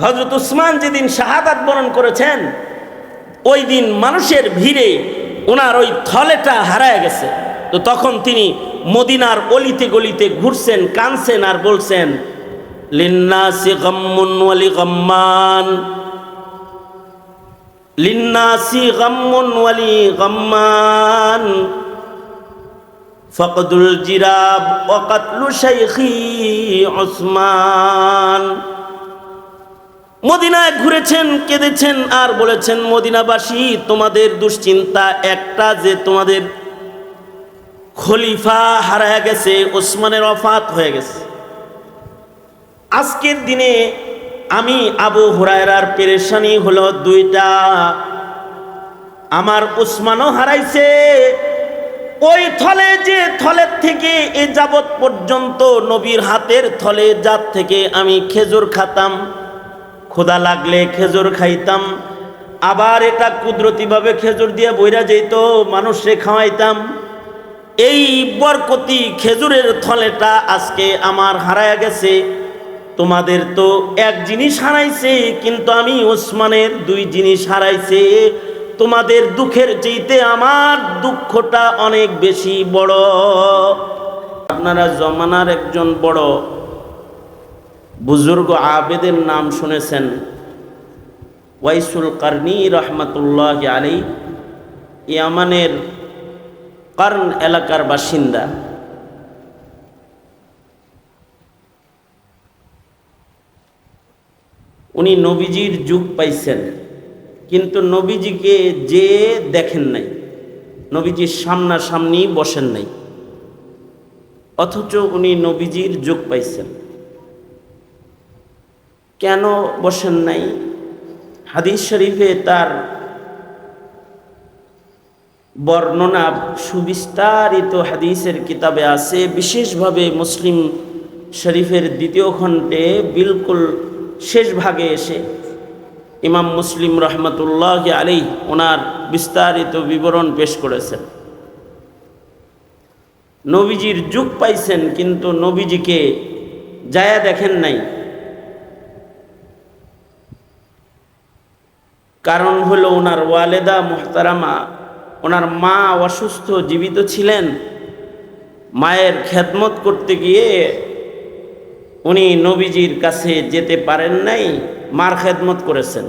হযরত উসমান যেদিন শাহাদাত বরণ করেছেন, ওই দিন মানুষের ভিড়ে ওনার ওই থলেটা হারায় গেছে। তো তখন তিনি মদিনার অলিতে গলিতে ঘুরছেন, কাঁদছেন আর বলছেন, লিন্নাসি গাম্মুন ওয়ালি গাম্মান, লিন্নাসি গাম্মুন ওয়ালি গাম্মান, ফাকদুল জিরাব ওয়া কাতলু শাইখি উসমান। মদিনায় ঘুরেছেন, কেঁদেছেন আর বলেছেন, মদিনাবাসী, তোমাদের দুশ্চিন্তা একটা, যে তোমাদের খলিফা হারায় গেছে, ওসমানের ওফাত হয়ে গেছে। আজকের দিনে আমি আবু হুরায়রার পেরেশানি হলো দুইটা, আমার উসমানও হারাইছে, ওই থলে যে থলের থেকে এ যাবৎ পর্যন্ত নবীর হাতের থলে, যার থেকে আমি খেজুর খাতাম, ক্ষুধা লাগলে খেজুর খাইতাম, আবার এটা কুদরতিভাবে খেজুর দিয়ে বইরা যেত, মানুষে খাওয়াইতাম, এই বরকতি খেজুরের থলেটা আজকে আমার হারায় গেছে। তোমাদের তো এক জিনিস হারাইছে, কিন্তু আমি ওসমানের দুই জিনিস হারাইছে। তোমাদের দুঃখের চাইতে আমার দুঃখটা অনেক বেশি বড়। আপনারা জমানার একজন বড় বুজুর্গ আবেদের নাম শুনেছেন, ওয়াইসুল কারনি রহমাতুল্লাহ আলাইহি, ইয়ামানের কারন এলাকার বাসিন্দা। উনি নবীজির যুগ পাইছেন, কিন্তু নবীজিকে যে দেখেন নাই, নবীজির সামনাসামনি বসেন নাই, অথচ উনি নবীজির যুগ পাইছেন। কেন বসেন নাই? হাদিস শরীফে তার বর্ণনা সুবিস্তারিত হাদিসের কিতাবে আছে, বিশেষভাবে মুসলিম শরীফের দ্বিতীয় খণ্ডে বিলকুল শেষ ভাগে এসে ইমাম মুসলিম রহমতুল্লাহ আলাইহি ওনার বিস্তারিত বিবরণ পেশ করেছেন। নবীজির যুগ পাইছেন, কিন্তু নবীজিকে যায়া দেখেন নাই। কারণ হলো ওনার ওয়ালেদা মুহতারামা, ওনার মা অসুস্থ, জীবিত ছিলেন, মায়ের খেদমত করতে গিয়ে উনি নবীজির কাছে যেতে পারেন নাই, মার খেদমত করেছেন।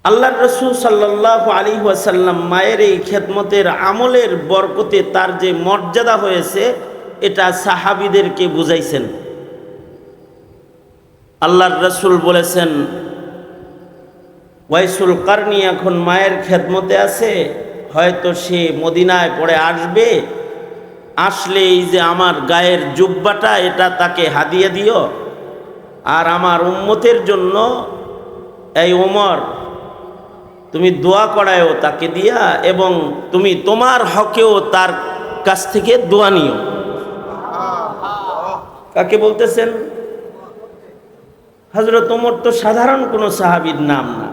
আল্লাহর রাসূল সাল্লাল্লাহু আলাইহি ওয়াসাল্লাম মায়ের এই খেদমতের আমলের বরকতে তার যে মর্যাদা হয়েছে, এটা সাহাবীদেরকে বুঝাইছেন। আল্লাহর রাসূল বলেছেন, ওয়াইসুল কারনি এখন মায়ের খেদমতে আছে, হয়তো সে মদিনায় পড়ে আসবে, আসলে এই যে আমার গায়ের জুব্বাটা, এটা তাকে হাদিয়া দিও, আর আমার উম্মতের জন্য এই ওমর তুমি দোয়া করায়ও তাকে দিয়া, এবং তুমি তোমার হকেও তার কাছ থেকে দোয়া নিও। কাকে বলতেছেন? হযরত ওমর তো সাধারণ কোনো সাহাবীর নাম না।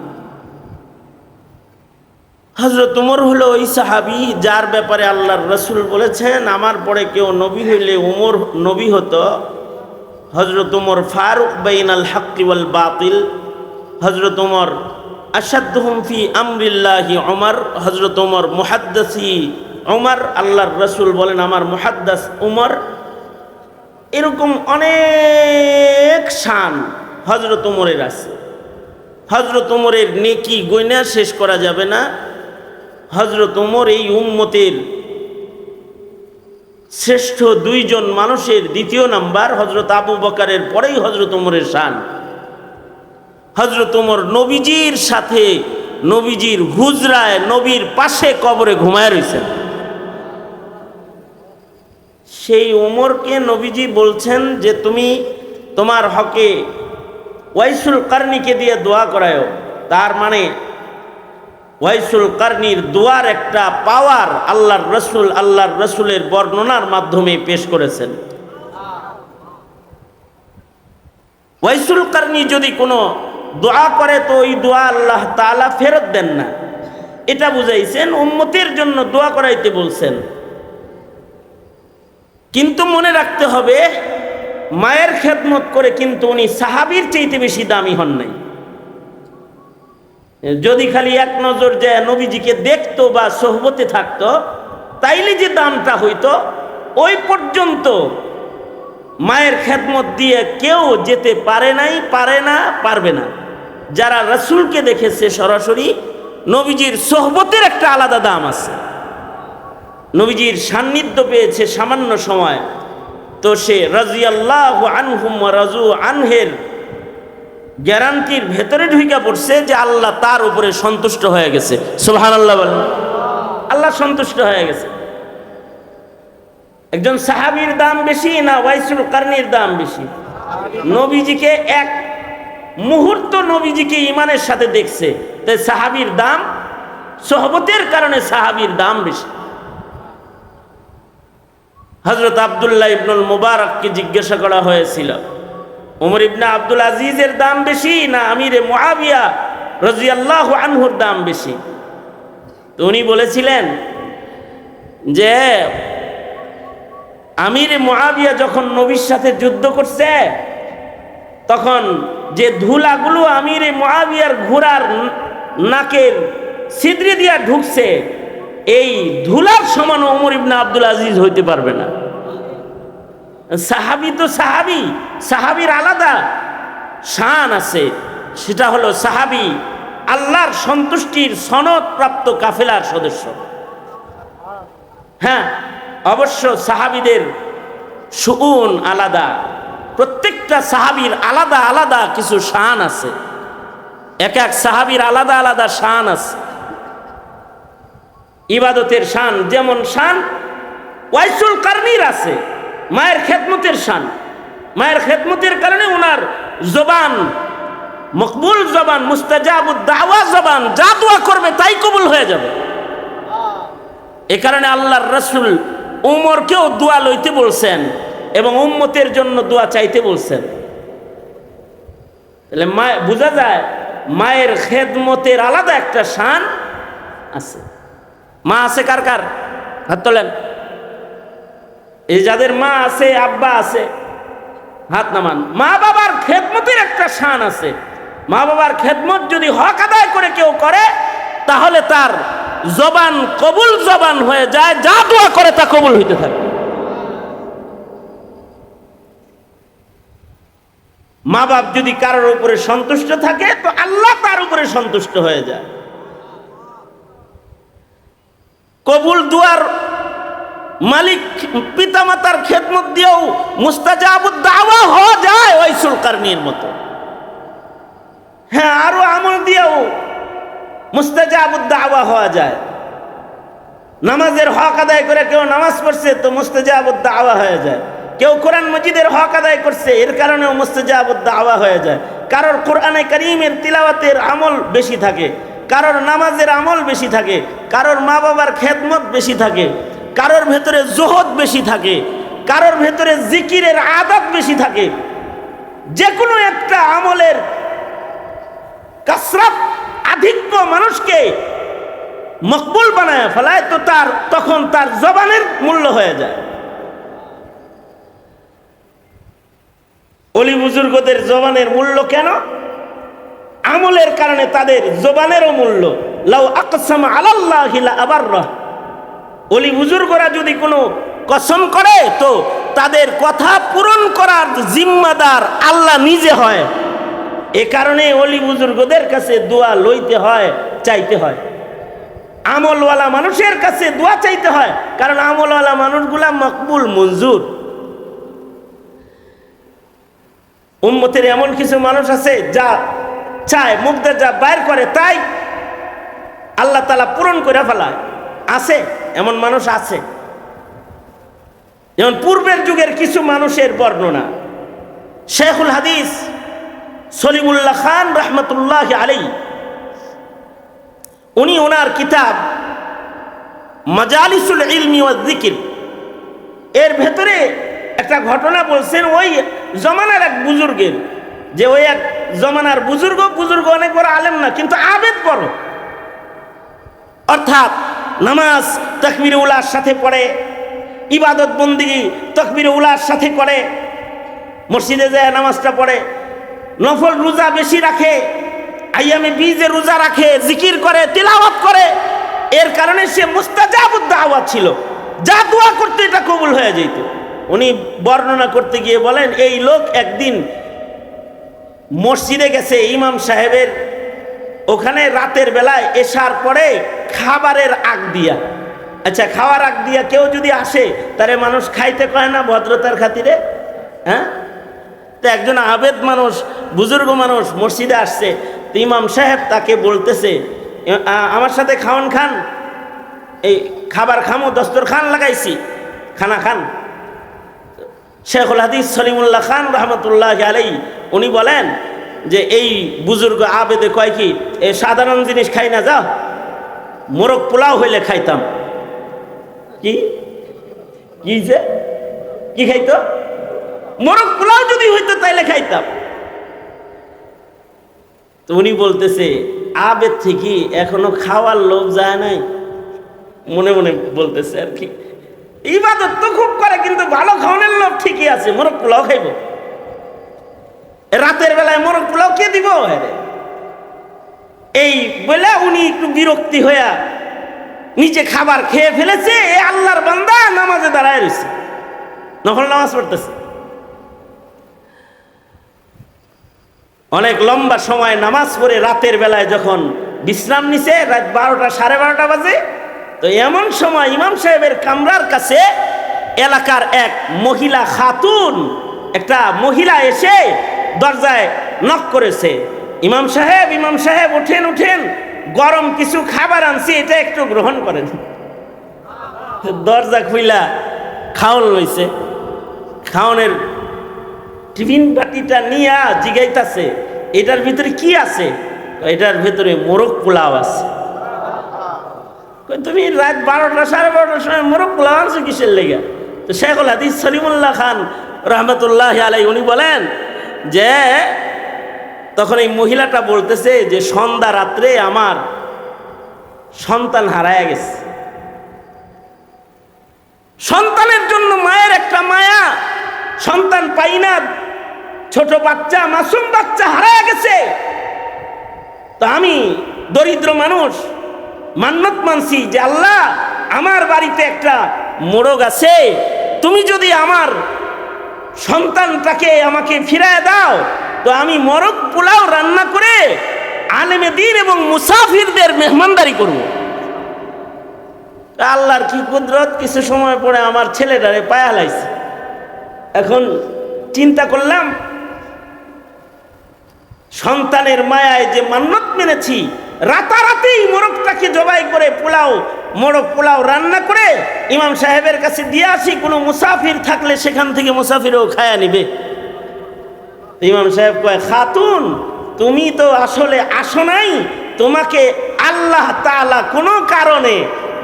হযরত ওমর হলো ওই সাহাবী যার ব্যাপারে আল্লাহর রাসূল বলেছেন, আমার পরে কেউ নবী হইলে ওমর নবী হতো। হযরত ওমর ফারুক বাইনাল হাক্কি ওয়াল বাতিল। হযরত ওমর আশাদ্দুহুম ফি আমরিল্লাহি ওমর। হযরত ওমর মুহাদ্দিসি ওমর। আল্লাহর রাসূল বলেন, আমার মুহাদ্দিস ওমর। এরকম অনেক শান হযরত ওমরের আছে। হযরত ওমরের নেকি গয়না শেষ করা যাবে না। হযরত ওমর এই উম্মতের শ্রেষ্ঠ দুইজন মানুষের দ্বিতীয় নাম্বার। হযরত আবু বকরের পরেই হযরত ওমরের শান। হযরত ওমর নবীজির সাথে, নবীজির হুজরায়, নবীর পাশে কবরে ঘুমায় রয়েছেন। সেই ওমরকে নবীজি বলছেন যে তুমি তোমার হকে ওয়াইসুল কারনিকে দিয়ে দোয়া করায়ও। তার মানে ওয়াইসুল কারনির দোয়ার একটা পাওয়ার আল্লাহর রসুলের বর্ণনার মাধ্যমে পেশ করেছেন। ওয়াইসুল কারনি যদি কোনো দোয়া করে তো ওই দোয়া আল্লাহ তাআলা ফেরত দেন না, এটা বুঝাইছেন। উম্মতের জন্য দোয়া করাইতে বলছেন। কিন্তু মনে রাখতে হবে, মায়ের খেদমত করে, কিন্তু উনি সাহাবীর চাইতে বেশি দামি হন নাই। যদি খালি এক নজর যে নবীজিকে দেখতো বা সোহবতে থাকতো, তাইলে যে দামটা হইতো, ওই পর্যন্ত মায়ের খেদমত দিয়ে কেউ যেতে পারে নাই, পারে না, পারবে না। যারা রাসূলকে দেখেছে সরাসরি, নবীজির সোহবতের একটা আলাদা দাম আছে। নবীজির সান্নিধ্য পেয়েছে সামান্য সময়, তো সে রাদিয়াল্লাহু আনহুম ওয়া রাজু আনহের গ্যারান্টির ভেতরে ঢুকে পড়ছে যে আল্লাহ তার উপরে সন্তুষ্ট হয়ে গেছে। সুবহানাল্লাহ বলেন। আল্লাহ সন্তুষ্ট হয়ে গেছে। একজন সাহাবীর দাম বেশি না ওয়াইসুল কারনির দাম বেশি? নবীজিকে এক মুহূর্ত নবীজিকে ঈমানের সাথে দেখছে, তাই সাহাবীর দাম, সোহবতের কারণে সাহাবীর দাম বেশি। হযরত আব্দুল্লাহ ইবনুল মুবারককে জিজ্ঞাসা করা হয়েছিল, ওমর ইবনে আব্দুল আজিজের দাম বেশি না আমিরে মুআবিয়া রাদিয়াল্লাহু আনহুর দাম বেশি? তো উনি বলেছিলেন যে আমিরে মুআবিয়া যখন নবীর সাথে যুদ্ধ করছে, তখন যে ধুলাগুলো আমিরে মুআবিয়ার ঘোড়ার নাকের ছিদ্রে দিয়া ঢুকছে, এই ধুলার সমান ওমর ইবনে আব্দুল আজিজ হইতে পারবে না। সাহাবী তো সাহাবী, সাহাবীর আলাদা শান আছে। সেটা হলো সাহাবী আল্লাহর সন্তুষ্টির সনদ প্রাপ্ত কাফেলার সদস্য। হ্যাঁ, অবশ্য সাহাবীদের শুউন আলাদা, প্রত্যেকটা সাহাবীর আলাদা আলাদা কিছু শান আছে। এক এক সাহাবীর আলাদা আলাদা শান আছে। ইবাদতের শান যেমন শান ওয়াইসুল কারনির আছে, মায়ের খেদমতের শান। মায়ের খেদমতের কারণে ওনার জবান মকবুল জবান, মুস্তাজাবুদ দাওয়া জবান, যা দোয়া করবে তাই কবুল হয়ে যাবে। এ কারণে আল্লাহর রাসূল উমরকেও দোয়া লইতে বলছেন এবং উম্মতের জন্য দোয়া চাইতে বলছেন। তাহলে বোঝা যায় মায়ের খেদমতের আলাদা একটা শান আছে। মা আছে কার কার? হাত তোলেন। এই যাদের মা আছে, আব্বা আছে, হাত নামান। মা বাবার খেদমতের একটা শান আছে। মা বাবার খেদমত যদি হক আদায় করে কেউ করে, তাহলে তার জবান কবুল জবান হয়ে যায়, যা দোয়া করে তা কবুল হইতে থাকে। মা বাপ যদি কারোর উপরে সন্তুষ্ট থাকে, তো আল্লাহ তার উপরে সন্তুষ্ট হয়ে যায়। কবুল দুয়ার মালিক পিতামাতার খেদমত দিয়েও মুস্তাজাবুদ দাওয়া হওয়া যায় ওয়াইসুল কারনির মতো। হ্যাঁ, আরো আমল দিয়েও মুস্তাজাবুদ দাওয়া হওয়া যায়। নামাজের হক আদায় করে কেউ নামাজ পড়ছে, তো মুস্তাজাবুদ দাওয়া হয়ে যায়। কেউ কোরআন মজিদের হক আদায় করছে, এর কারণেও মুস্তাজাবুদ দাওয়া হয়ে যায়। কারোর কোরআনে কারীমের তিলাওয়াতের আমল বেশি থাকে, কারোর নামাজের আমল বেশি থাকে, কারোর মা বাবার খেদমত বেশি থাকে, কারোর ভেতরে জোহদ বেশি থাকে, কারোর ভেতরে জিকিরের আদত বেশি থাকে। যে কোনো একটা আমলের কাসরাত, আধিক্য মানুষকে মকবুল বানায় ফেলায়, তো তখন তার জবানের মূল্য হয়ে যায়। অলি বুজুর্গদের জবানের মূল্য কেন? আমলের কারণে তাদের জবানেরও মূল্য। লাউ আকসামা আলাল্লাহি লা আবাররা। অলি বুজুর্গরা যদি কোনো কসম করে, তো তাদের কথা পূরণ করার জিম্মাদার আল্লাহ নিজে হয়। এ কারণে অলি বুজুর্গদের কাছে দোয়া লইতে হয়, চাইতে হয়। আমলওয়ালা মানুষের কাছে দোয়া চাইতে হয়, কারণ আমলওয়ালা মানুষগুলা মকবুল, মঞ্জুর। উম্মতের এমন কিছু মানুষ আছে যা চায়, মুখ দিয়ে যা বাইর করে তাই আল্লাহ তাআলা পূরণ করে ফেলায়। আছে এমন মানুষ আছে। যেমন পূর্বের যুগের কিছু মানুষের বর্ণনা শেখুল হাদিস সলিমুল্লাহ খান রহমতুল্লাহ আলাইহি, উনি ওনার কিতাব মাজালিসুল ইলমি ওয়াজ যিকির এর ভেতরে একটা ঘটনা বলছেন ওই জমানার এক বুজুর্গের, যে ওই এক জমানার বুজুর্গ অনেক বড় আলেম না, কিন্তু আবেদ বড়। অর্থাৎ নামাজ তাকবীরে উলার সাথে পড়ে, ইবাদত বন্দেগী তাকবীরে উলার সাথে করে, মসজিদে যায় নামাজটা পড়ে, নফল রোজা বেশি রাখে, আইয়ামে বীজে রোজা রাখে, জিকির করে, তিলাওয়াত করে। এর কারণে সে মুস্তাজাবুদ দাওয়াত ছিল, যা দোয়া করতে এটা কবুল হয়ে যেত। উনি বর্ণনা করতে গিয়ে বলেন, এই লোক একদিন মসজিদে গেছে ইমাম সাহেবের ওখানে রাতের বেলায় এশার পরে খাবারের আগ দিয়া। আচ্ছা, খাওয়ার আগ দিয়া কেউ যদি আসে তারে মানুষ খাইতে কয় না ভদ্রতার খাতিরে? হ্যাঁ, তো একজন আবেদ মানুষ, বুজুর্গ মানুষ মসজিদে আসছে, তো ইমাম সাহেব তাকে বলতেছে, আমার সাথে খাওয়ান খান, এই খাবার খামো, দস্তরখান লাগাইছি, খানা খান। শেখুল হাদিস সলিমুল্লাহ খান রহমতুল্লাহ আলাইহি উনি বলেন যে এই বুজুর্গ আবেদে কয় কি, এই সাধারণ জিনিস খাই না, যা মোরগ পোলাও হইলে খাইতাম। কি কি যে কি খাইতো? মোরগ পোলাও যদি হইতো তাইলে খাইতাম। তো উনি বলতেছে, আবেদ থেকে এখনো খাওয়ার লোভ যায় নাই, মনে মনে বলতেছে আর কি, ইবাদত তো খুব করে কিন্তু ভালো খাওয়ানোর লোভ ঠিকই আছে, মোরগ পোলাও খাইব। রাতের বেলায় মোরগ পোলাও কে দিব? এই বলে উনি একটু বিরক্তি হইয়া নিচে খাবার খেয়ে ফেলেছে। এ আল্লাহর বান্দা নামাজে দাঁড়ায় রয়েছে, নফল নামাজ পড়তেছে। অনেক লম্বা সময় নামাজ পড়ে রাতের বেলায় যখন বিশ্রাম নিছে, রাত 12টা 12:30 বাজে, তো এমন সময় ইমাম সাহেবের কামরার কাছে এলাকার এক মহিলা খাতুন, একটা মহিলা এসে দরজায় নক করেছে, ইমাম সাহেব উঠেন উঠেন, গরম কিছু খাবার আনছি, এটা একটু গ্রহণ করেন। দরজা খুইলা খাওন লইছে, খাওনের টিফিন বাটিটা নিয়া জিগাইতাছে, এটার ভিতরে কি আছে? এটার ভিতরে মোরগ পোলাও আছে। তুমি রাত 12টা 12:30টার সময় মোরগ পোলাও আনছো কিসের লেগে? তো শেখুল হাদিস সলিমুল্লাহ খান রহমতুল্লাহ আলাইহি উনি বলেন যে তখন এই মহিলাটা বলতেছে যে সন্ধ্যা রাত্রে আমার সন্তান হারায় গেছে, সন্তানের জন্য মায়ের একটা মায়া, সন্তান পাই না, ছোট বাচ্চা, মাসুম বাচ্চা হারায় গেছে। তো আমি দরিদ্র মানুষ মান্নত মানছি যে আল্লাহ, আমার বাড়িতে একটা মোরগ আছে, তুমি যদি আমার সন্তানটাকে আমাকে ফিরায় দাও, তো আমি মোরগ পোলাও রান্না করে আলেমে দ্বীন এবং মুসাফিরদের মেহমানদারি করব। আল্লাহর কি কুদরত, কিছু সময় পরে আমার ছেলেটারে পায়া লাইছে। এখন চিন্তা করলাম, সন্তানের মায়ায় যে মান্নত মেনেছি, রাতারাতি মোরগটাকে জবাই করে মোরগ পোলাও রান্না করে ইমাম সাহেবের কাছে দিয়ে আসি, কোনো মুসাফির থাকলে সেখান থেকে মুসাফিরও খায়া নিবে। ইমাম সাহেব কয়, খাতুন তুমি তো আসলে আসো নাই, তোমাকে আল্লাহ তাআলা কোনো কারণে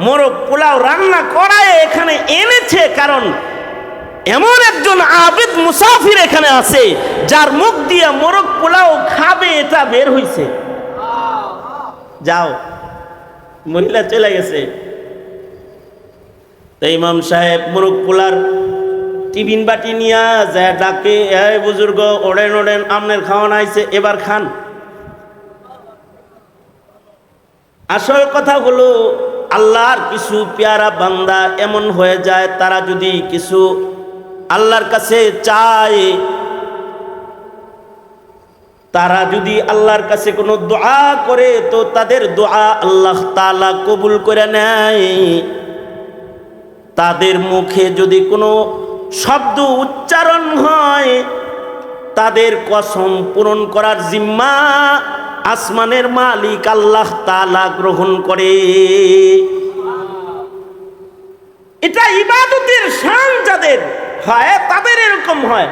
মোরগ পোলাও রান্না করায় এখানে এনেছে, কারণ এমন একজন আবেদ মুসাফির এখানে আছে যার মুখ দিয়ে মোরগ পোলাও খাবে, এটা বের হইছে। যাও। মহিলা চলে গেছে। তো ইমাম সাহেব মোরগ পোলার টিফিন বাটি নিয়ে যায়, ডাকে, এই বুজুর্গ ওড়েন ওড়েন, আমনের খাওয়ান আইছে, এবার খান। আসল কথা হলো, আল্লাহর কিছু পেয়ারা বান্দা এমন হয়ে যায়, তারা যদি কিছু আল্লাহর কাছে চায়, তারা যদি আল্লাহর কাছে কোনো দোয়া করে, তো তাদের দোয়া আল্লাহ তাআলা কবুল করে নেয়। তাদের মুখে যদি কোনো শব্দ উচ্চারণ হয়, তাদের কসম পূরণ করার জিম্মা আসমানের মালিক আল্লাহ তাআলা গ্রহণ করে। এটা ইবাদতের শান যাদের হয়, তাদের এরকম হয়।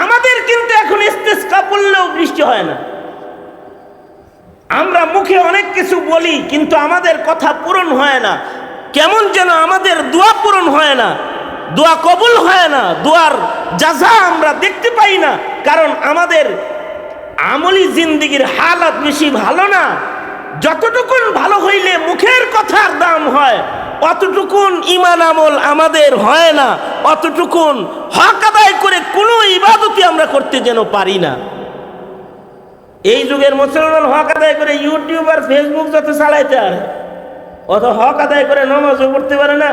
আমাদের কিন্তু এখন ইস্তেসকা পড়লেও বৃষ্টি হয় না। আমরা মুখে অনেক কিছু বলি, কিন্তু আমাদের কথা পূরণ হয় না। কেমন যেন আমাদের দোয়া পূরণ হয় না, দোয়া কবুল হয় না, দোয়ার জাযা আমরা দেখতে পাই না, কারণ আমাদের আমলি জিন্দেগির হালাত বেশি ভালো না। যতটুকুন ভালো হইলে মুখের কথার দাম হয়, অতটুকুন ঈমান আমল আমাদের হয় না, অতটুকুন হক আদায় করে কোনো ইবাদতই আমরা করতে যেন পারি না। এই যুগের মুসলমান হক আদায় করে ইউটিউব আর ফেসবুক যত চালাইতে আর অত হক আদায় করে নামাজও পড়তে পারে না।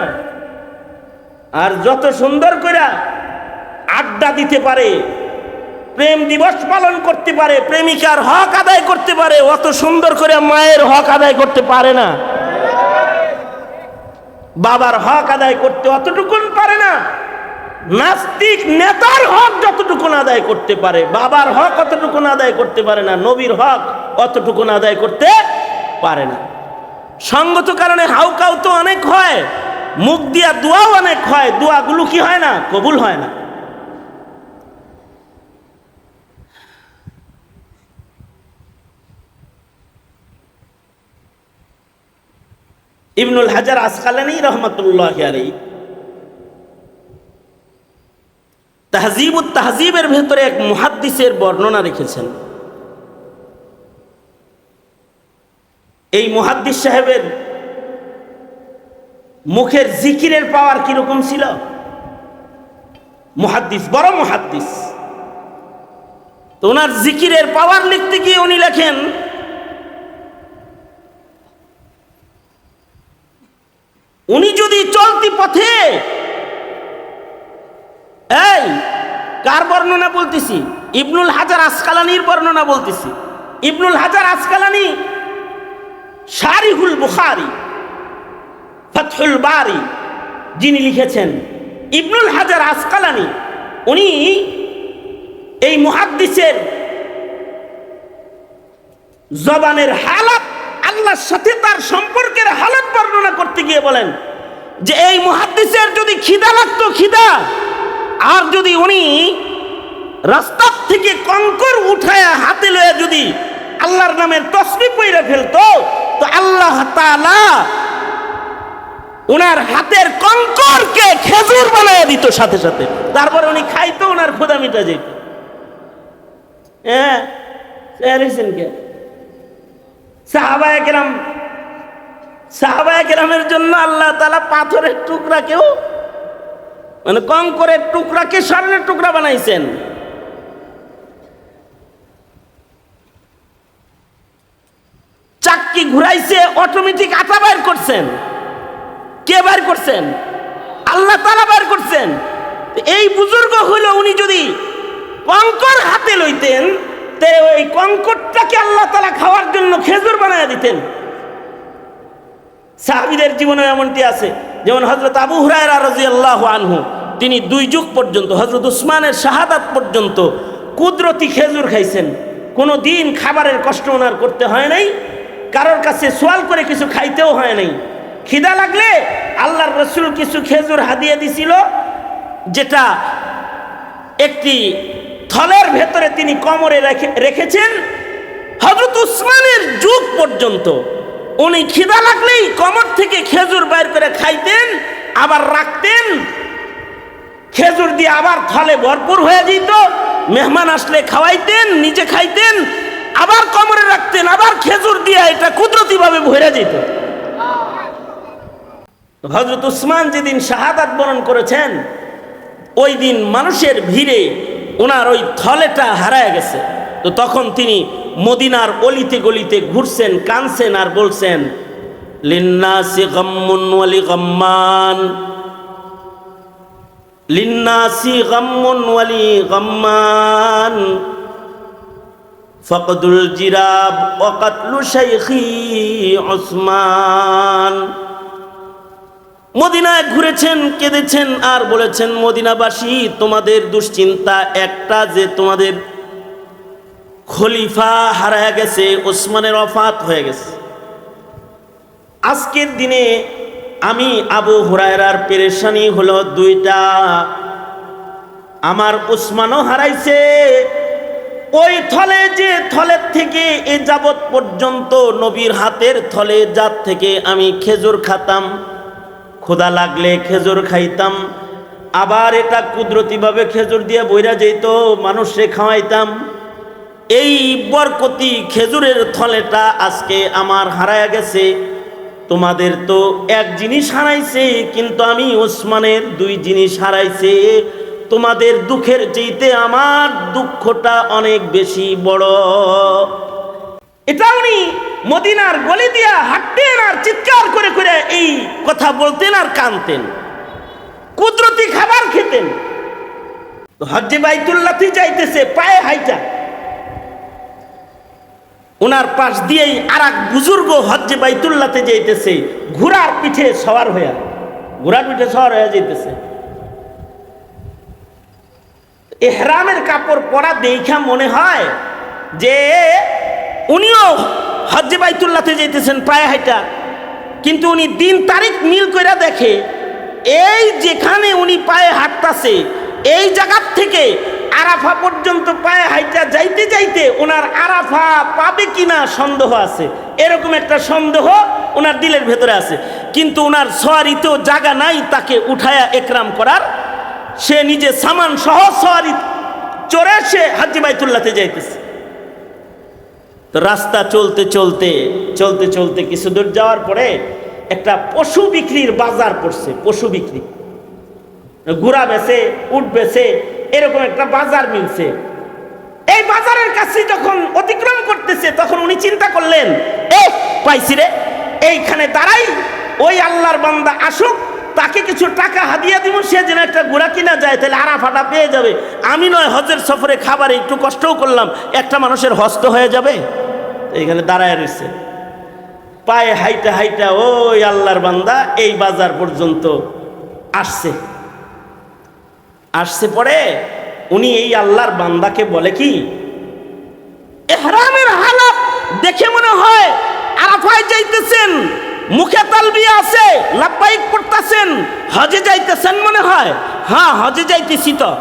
আর যত সুন্দর করে আড্ডা দিতে পারে, প্রেম দিবস পালন করতে পারে, প্রেমিকার হক আদায় করতে পারে, অত সুন্দর করে মায়ের হক আদায় করতে পারে না। বাবার হক আদায় করতে অতটুকুন পারে না। নাস্তিক নেতার হক যতটুকুন আদায় করতে পারে, বাবার হক অতটুকুন আদায় করতে পারে না, নবীর হক অতটুকুন আদায় করতে পারে না। সঙ্গত কারণে হাউকাউ তো অনেক হয়, মুখ দিয়া দোয়াও অনেক হয়, দোয়াগুলো কি হয় না? কবুল হয় না। ইবনুল হাজার আসকালানী রহমাতুল্লাহি আলাইহি তাহজিবুত তাহজিবের ভেতরে এক মুহাদ্দিসের বর্ণনা রেখেছেন। এই মুহাদ্দিস সাহেবের মুখের জিকিরের পাওয়ার কিরকম ছিল? মুহাদ্দিস, বড় মুহাদ্দিস। তো ওনার জিকিরের পাওয়ার লিখতে গিয়ে উনি লেখেন, উনি যদি চলতি পথে, এই কার বর্ণনা বলতেছি? ইবনুল হাজার আসকালানির বর্ণনা বলতেছি। ইবনুল হাজার আসকালানি শারিহুল বুখারী, ফাতহুল বারী যিনি লিখেছেন, ইবনুল হাজার আসকালানি উনি এই মুহাদ্দিসের জবানের হালাত, আল্লাহর সাথে তার সম্পর্কের হালাত বর্ণনা করতে গিয়ে বলেন যে এই মুহাদ্দিসের যদি খিদা লাগতো, খিদা, আর যদি উনি রাস্তার থেকে কঙ্কর উঠায়া হাতে লয়ে যদি আল্লাহর নামের তসবিহ পড়ে ফেলতো, তো আল্লাহ তাআলা উনার হাতের কঙ্করকে খেজুর বানায় দিত সাথে সাথে। তারপরে উনি খাইতো, ওনার ক্ষুধা মিটা যেত। হ্যাঁ, সাহাবায়ে কেরামের জন্য আল্লাহ তাআলা পাথরের টুকরাকেও, মানে কঙ্করের টুকরাকে স্বর্ণের টুকরা বানাইছেন। চাক্কি ঘুরাইছে, অটোমেটিক আটা বাইর করছেন। কে বাইর করছেন? আল্লাহ তাআলা বাইর করছেন। এই বুজুর্গ হইল, উনি যদি কঙ্কর হাতে লইতেন, তে ওই কঙ্করটাকে আল্লাহ তাআলা খাওয়ার জন্য খেজুর বানায় দিতেন। সাহাবীদের জীবনে এমনটি আছে, যেমন হযরত আবু হুরায়রা রাদিয়াল্লাহু আনহু, তিনি 2 যুগ পর্যন্ত, হযরত উসমানের শাহাদাত পর্যন্ত কুদরতি খেজুর খাইছেন। কোনো দিন খাবারের কষ্ট ওনার করতে হয় নাই, কারোর কাছে সোয়াল করে কিছু খাইতেও হয় নাই। খিদা লাগলে আল্লাহর রাসূল কিছু খেজুর হাদিয়া দিছিল, যেটা একটি থলের ভেতরে তিনি কোমরে রেখেছেন। হযরত উসমানের যুগ পর্যন্ত উনি খিদা লাগলেই কোমর থেকে খেজুর বাইর করে খাইতেন, আবার রাখতেন, খেজুর দিয়ে আবার থলে ভরপুর হয়ে যেত। মেহমান আসলে খাওয়াইতেন, নিজে খাইতেন, আবার কোমরে রাখতেন, আবার খেজুর দিয়ে এটা কুদরতি ভাবে ভরে যেত। হযরত উসমান যেদিন শাহাদাত বরণ করেছেন, ওই দিন মানুষের ভিড়ে ওনার ওই থলেটা হারায় গেছে। তো তখন তিনি মদিনার অলিতে গলিতে ঘুরছেন, কানছেন আর বলছেন, লিন্নাসি গাম্মুন ওয়ালি গাম্মান, লিন্নাসি গাম্মুন ওয়ালি গাম্মান, ফাকদুল জিরাব ওয়া কাতলু শাইখি উসমান। মদিনায় ঘুরেছেন, কেঁদেছেন আর বলেছেন, মদিনাবাসী, তোমাদের দুশ্চিন্তা একটা, যে তোমাদের খলিফা হারায় গেছে, ওসমানের ওফাত হয়ে গেছে। আজকের দিনে আমি আবু হুরায়রার পেরেশানি হলো 2টা, আমার ওসমানও হারাইছে। ওই থলে, যে থলের থেকে এ যাবৎ পর্যন্ত নবীর হাতের থলে, যার থেকে আমি খেজুর খাতাম, ক্ষুধা লাগলে খেজুর খাইতাম, আবার এটা কুদরতিভাবে খেজুর দিয়ে বইরা যেত, মানুষে খাওয়াইতাম। এই বরকতি খেজুরের থলেটা আজকে আমার হারায় গেছে। তোমাদের তো এক জিনিস হারাইছে, কিন্তু আমি ওসমানের 2 জিনিস হারাইছে। তোমাদের দুঃখের চাইতে আমার দুঃখটা অনেক বেশি বড়। এটা উনি মদিনার গলি দিয়া হাঁটতেন আর চিৎকার করে করে এই কথা বলতেন আর কাঁদতেন, কুদরতি খাবার খেতেন। হজ্জে বাইতুল্লাহতে যাইতেছে পায়ে হাইটা, ওনার পাশ দিয়েই আর এক বুজুর্গ হজ্জে বাইতুল্লাহতে যাইতেছে ঘোড়ার পিঠে সওয়ার হইয়া, ঘোড়ার পিঠে সওয়ার হইয়া যাইতেছে। ইহরামের কাপড় পরা দেখা মনে হয় যে উনিও হজ্জে বাইতুল্লাহতে যাইতেছেন পায়ে হাইটা, কিন্তু উনি দিন তারিখ মিল করে দেখে এই যেখানে উনি পায়ে হাঁটতাছে এই জায়গার থেকে আরাফা পর্যন্ত পায়ে হাইটা যাইতে যাইতে ওনার আরাফা পাবে কিনা সন্দেহ আছে, এরকম একটা সন্দেহ ওনার দিলের ভেতরে আছে। কিন্তু ওনার সওয়ারিতেও জায়গা নাই তাকে উঠায়া একরাম করার, সে নিজে সামান সহ সওয়ারি চড়ে সে হজ্জে বাইতুল্লাহতে যাইতেছে। তো রাস্তা চলতে চলতে চলতে চলতে কিছু দূর যাওয়ার পরে একটা পশু বিক্রির বাজার পড়ছে, পশু বিক্রি, ঘোড়া বেচে, উট বেচে, এরকম একটা বাজার মিলছে। এই বাজারের কাছে যখন অতিক্রম করতেছে তখন উনি চিন্তা করলেন, এ পাইছি রে, এইখানে দাঁড়াই, ওই আল্লাহর বান্দা আসুক, তাকে কিছু টাকা হাদিয়া দিব, সে যেন একটা ঘোড়া কিনা যায়, তাহলে আরাফাটা পেয়ে যাবে। আমি নয় হজের সফরে খাবারে একটু কষ্টও করলাম, একটা মানুষের হস্ত হয়ে যাবে। এইখানে দাঁড়ায় রয়েছে, পায়ে হাইটা হাইটা ওই আল্লাহর বান্দা এই বাজার পর্যন্ত আসছে। আসছে পরে উনি এই আল্লাহর বান্দাকে বলে কি, ইহরামের হালাত দেখে মনে হয় আরাফায় যাইতেছেন, মুখে তালবিয়া আছে, লাব্বাইক পড়তেছেন, হজে যাইতেছেন মনে হয়। হ্যাঁ হজে যাইতেছি। তো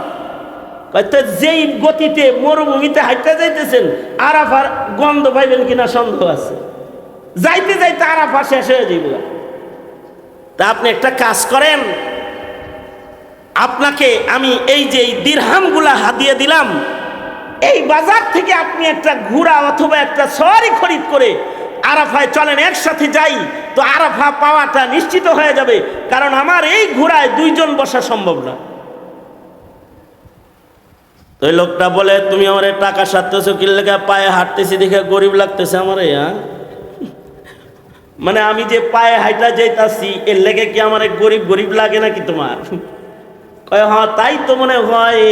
যেই গতিতে মরুভূমিতে হাইটা যাইতেছেন আরাফার গন্ধ পাইবেন কিনা সন্দেহ আছে, যাইতে যাইতে আরাফা শেষ হয়ে যাইব। তা আপনি একটা কাজ করেন, আপনাকে আমি এই যে দিরহামগুলা হাদিয়া দিলাম, এই বাজার থেকে আপনি একটা ঘোড়া অথবা একটা সওয়ারি খরিদ করে আরাফায় চলেন, একসাথে যাই, তো আরাফা পাওয়াটা নিশ্চিত হয়ে যাবে, কারণ আমার এই ঘোড়ায় দুইজন বসা সম্ভব না। তো এই লোকটা বলে, তুমি আমার টাকা সারতেছো কি লেগে? পায়ে হাঁটতেছি দেখে গরিব লাগতেছে আমার। মানে আমি যে পায়ে হাইটা যাইতাছি এর লেগে কি আমার গরিব গরিব লাগে নাকি তোমার? কয় হ্যাঁ তাই তো মনে হয়।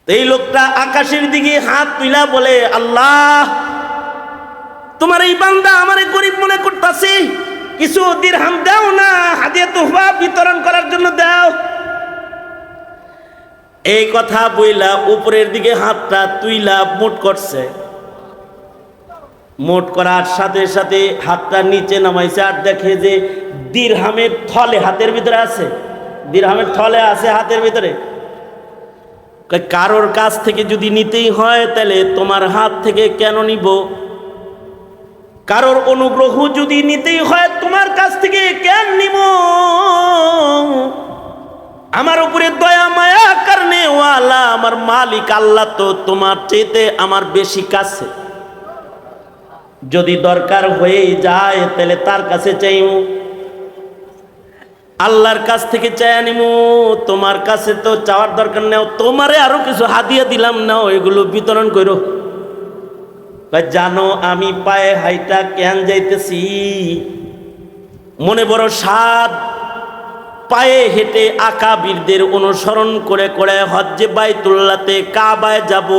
এই লোকটা আকাশের দিকে হাত তুইলা বলে, আল্লাহ তোমার এই বান্দা আমারে গরিব মনে করতেছে, কিছু দিরহাম দাও না, হাদিয়া তোহফা বিতরণ করার জন্য দাও। এই কথা বইলা উপরের দিকে হাতটা তুইলা মুট করছে, মোট করার সাথে সাথে হাতটা নিচে নামাইছে আর দেখে যে দিরহামের থলে হাতের ভিতরে আছে, দিরহামের থলে আছে হাতের ভিতরে। কারোর কাছ থেকে যদি নিতেই হয় তাহলে তোমার হাত থেকে কেন নিব? কারোর অনুগ্রহ যদি নিতেই হয় তোমার কাছ থেকে কেন নিব? আমার উপরে দয়া মায়া করনে ওয়ালা আমার মালিক আল্লাহ তো তোমার চাইতে আমার বেশি কাছে। যদি দরকার হয়ে যায় তাহলে তার কাছে চাইমু, আল্লাহর কাছ থেকে চাইয়া নিমু। তোমার কাছে তো চাওয়ার দরকার নেই, তোমারে আরো কিছু হাদিয়া দিলাম, নাও এগুলো বিতরণ করো। জানো আমি পায়ে হাইটা কেন যাইতেছি? মনে বড় সাদ, পায়ে হেঁটে আকাবিরদের অনুসরণ করে করে হজ্জে বাইতুল্লাহতে কাবায় যাব।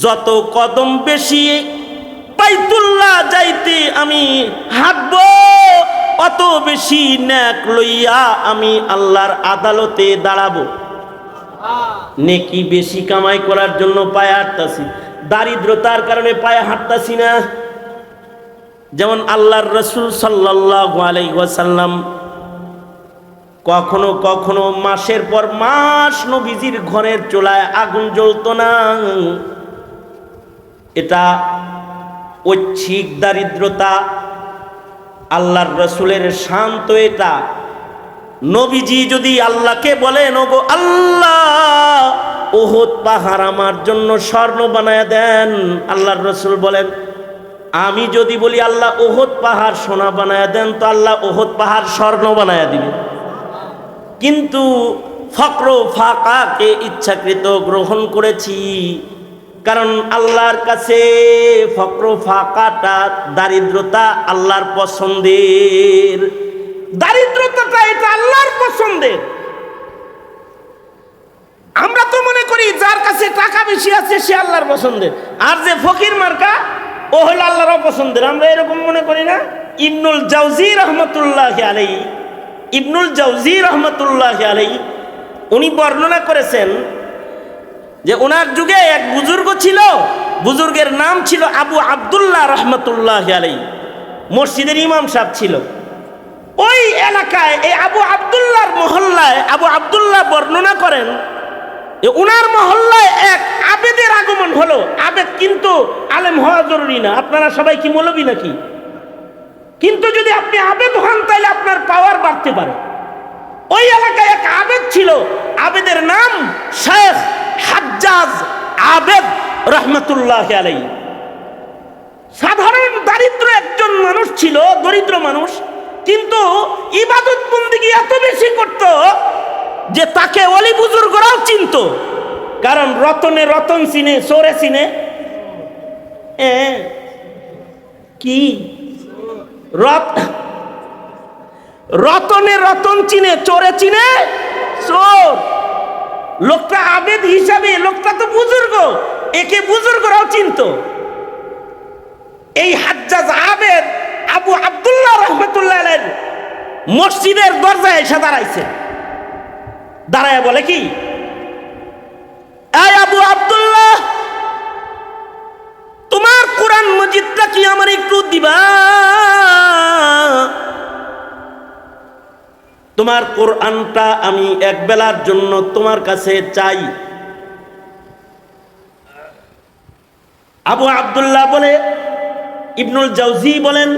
যত কদম বেশি বাইতুল্লাহ যাইতে আমি হাঁটবো, অত বেশি নেক লইয়া আমি আল্লাহর আদালতে দাঁড়াবো। নেকি বেশি কামাই করার জন্য পায়ে হাঁটতাছি, দারিদ্রতার কারণে পায়ে হাঁটতাছি না। যেমন আল্লাহর রাসূল সাল্লাল্লাহু আলাইহি ওয়াসাল্লাম কখনো কখনো মাসের পর মাস নবীজির ঘরের চুলায় আগুন জ্বলতো না। এটা ঐচ্ছিক দারিদ্রতা, আল্লাহর রাসূলের শান্ত এটা। নবীজি যদি আল্লাহকে বলেন, ওগো আল্লাহ উহুদ পাহাড় আমার জন্য স্বর্ণ বানায়া দেন, আল্লাহর রাসূল বলেন আমি যদি বলি আল্লাহ ওহদ পাহাড় সোনা বানায়া দেন, তো আল্লাহ ওহদ পাহাড় স্বর্ণ বানায়া দিবে। কিন্তু ফক্র ফাকাকে ইচ্ছাকৃত গ্রহণ করেছি, কারণ আল্লাহর কাছে ফক্র ফাকাটা, দারিদ্রতা আল্লাহর পছন্দের। দারিদ্রতাটা এটা আল্লাহর পছন্দের। আমরা তো মনে করি যার কাছে টাকা বেশি আছে সে আল্লাহর পছন্দের, আর যে ফকির মার্কা ও হলো আল্লাহর অপছন্দের। আমরা এরকম মনে করি না? ইবনুল জাওজি রহমতুল্লাহ আলাইহি, ইবনুল জাওজি রহমতুল্লাহ আলাইহি উনি বর্ণনা করেছেন যে ওনার যুগে এক বুজুর্গ ছিল, বুজুর্গের নাম ছিল আবু আবদুল্লাহ রহমতুল্লাহ আলাইহি, মসজিদের ইমাম সাহেব ছিল। ওই এলাকায় এই আবু আবদুল্লাহর মহল্লায় আবু আবদুল্লাহ বর্ণনা করেন উনার মহল্লায় এক আবেদের আগমন হলো। আবেদ কিন্তু আলেম হওয়া জরুরি না, আপনারা সবাই কি মৌলবী নাকি? কিন্তু যদি আপনি আবেদ হন তাহলে আপনার পাওয়ার বাড়তে পারে। ওই এলাকায় এক আবেদ ছিল, আবেদের নাম শেখ হাজ্জাজ আবেদ রহমতুল্লাহ আলাইহি। সাধারণ দারিদ্র একজন মানুষ ছিল, দরিদ্র মানুষ, কিন্তু ইবাদত বন্দেগী এত বেশি করত যে তাকে ওলি বুজুর্গরাও চিনত। কারণ রতনে রতন চিনে, চোরে চিনে। কি রতনে রতন চিনে, চোরে চিনে চোর। লোকটা আবেদ হিসাবে, লোকটা তো বুজুর্গ, একে বুজুর্গরাও চিনত। এই হাজ্জাজ আবেদ আবু আবদুল্লাহ রহমতুল্লাহ আলাইহি মসজিদের দরজায় এসে দাঁড়াইছে। দাঁড়ায় বলে কি, এই আবু আবদুল্লাহ, তোমার কোরআন মজিদটা কি আমার একটু দিবা? তোমার কোরআনটা আমি এক বেলার জন্য তোমার কাছে চাই। আবু আবদুল্লাহ বলে, ইবনুল জাওজি বলেন,